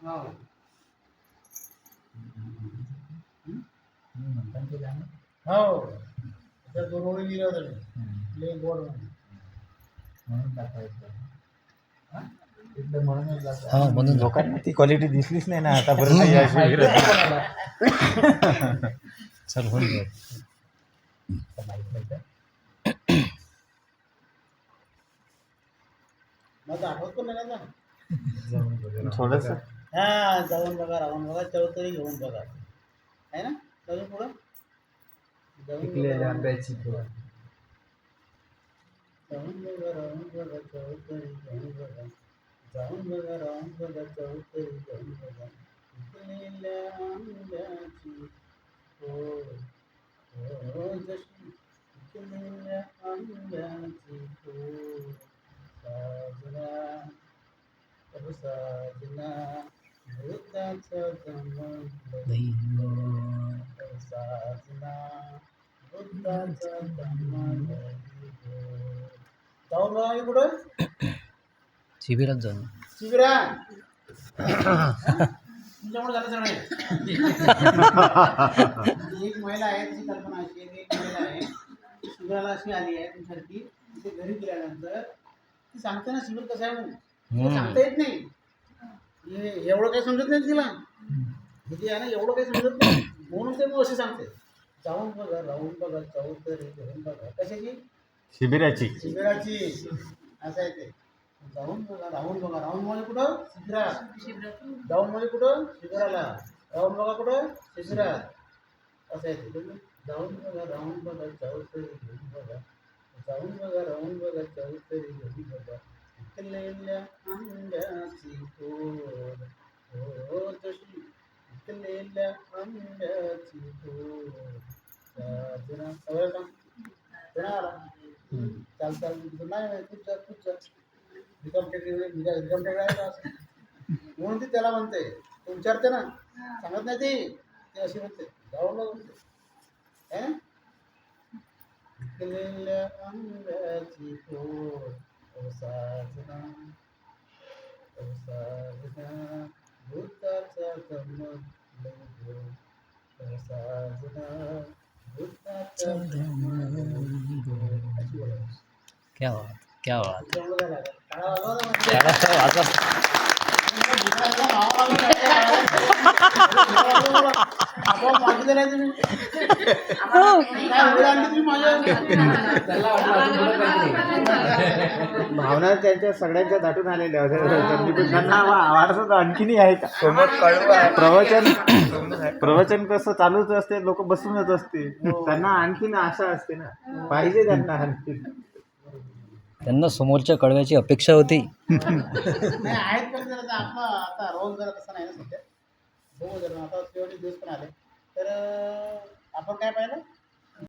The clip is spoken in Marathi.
हो म्हणतात ते गाणं हो त्या दोन ओळी लिहिल्या होत्या मी लय गोड म्हणून टाकायचं हा? तिथलं म्हणूनच हा म्हणून लोकांना ती क्वालिटी दिसलीच नाही ना आतापर्यंत या माहिती आहे शिबिरात. कोणाला? चल होऊन जाईल. माहीत नाही का माझं आठवत पण नाही ना जाऊन बघा. थोडस हा जाऊन बघा राहून बघा चौतरी घेऊन बघा आहे ना अजून पुढं जाऊन पिकलेल्या बघा, आंब्याची फुलं जाऊन बघा राहून बघा चौतरी घेऊन बघा जाऊन बघा राहून बघा चौतरी घेऊन बघा पिकलेल्या आंब्याची हो जशी पिकलेल्या आंब्याची हो साजना साजना भूताचा दमन साजना भूताचा दमन जाऊन बघा मी कुठं शिबिरात जाऊन शिबिरा तुमच्यामुळे झालं सगळे एक महिला आहे तिची कल्पना अशी आहे एक महिला आहे शिबिराला अशी आली आहे तुमच्यासारखी तिथे घरी गेल्यानंतर ती सांगते ना शिबिर कसं आहे म्हणून तिला सांगता येत नाही एवढं काही समजत नाही तिला हिची आहे ना एवढं काही समजत नाही म्हणून ते मग अशी सांगते जाऊन बघा राहून बघा चौतरी घेऊन बघा कशाची शिबिराची शिबिराची असं आहे ते जाऊन बघा राहून म्हणजे कुठं शिबिरात जाऊन म्हणजे कुठं शिबिराला राहून बघा कुठं शिबिरात असं आहे ते तुम्ही जाऊन बघा राहून बघा चौतरी घेऊन बघा जाऊन बघा राहून बघा चौतरी घेऊन बघा पिकलेल्या आंब्याची गोड हो तशी पिकलेल्या आंब्याची गोड साजना सवय का चाल नाही खूप रिकम टेकडी आहे का असं म्हणून ती त्याला म्हणते तो विचारते ना सांगत नाही ती अशी म्हणते जाऊन बघ म्हणते है ना पिकलेल्या आंब्याची गोड साजना भूताचा दमन साजना भूताचा क्या बात क्या बात तुमच्यामुळे काय लागलं? टाळा वाजवा ना त्याला म्हणजे. तर वाजव. भूताचं नाव आलं ना. आपोआप मागितलं नाही तुम्ही. काय वेळ आणली तुम्ही माझ्या? त्याला वाटलं अजून पुढं काहीतरी. भावना त्यांच्या सगळ्यांच्या दाटून आलेल्या होत्या त्यांनी पण त्यांना वाटत होतं आणखीनही आहे का समोर प्रवचन कसं चालूच असते लोक बसूनच असते त्यांना आणखीन आशा असते ना पाहिजे त्यांना आणखीन त्यांना समोरच्या कळव्याची अपेक्षा होती. नाही आहेत पण जरा आपला आता रोज जरा तसं नाही ना सध्या बघू जरा आता शेवटी दिवस पण आले तर आपण काय पाहिलं